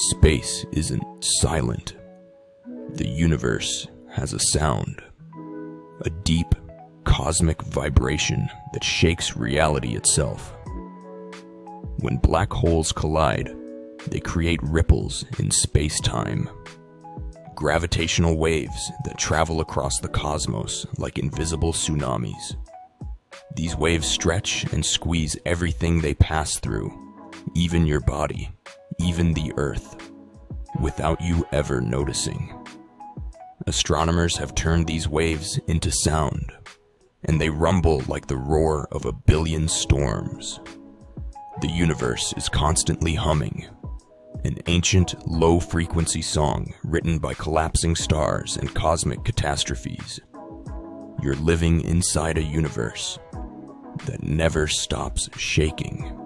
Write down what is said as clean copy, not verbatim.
Space isn't silent. The universe has a sound. A deep, cosmic vibration that shakes reality itself. When black holes collide, they create ripples in space-time. Gravitational waves that travel across the cosmos like invisible tsunamis. These waves stretch and squeeze everything they pass through, even your body, even the Earth, without you ever noticing. Astronomers have turned these waves into sound, and they rumble like the roar of a billion storms. The universe is constantly humming, an ancient, low-frequency song written by collapsing stars and cosmic catastrophes. You're living inside a universe that never stops shaking.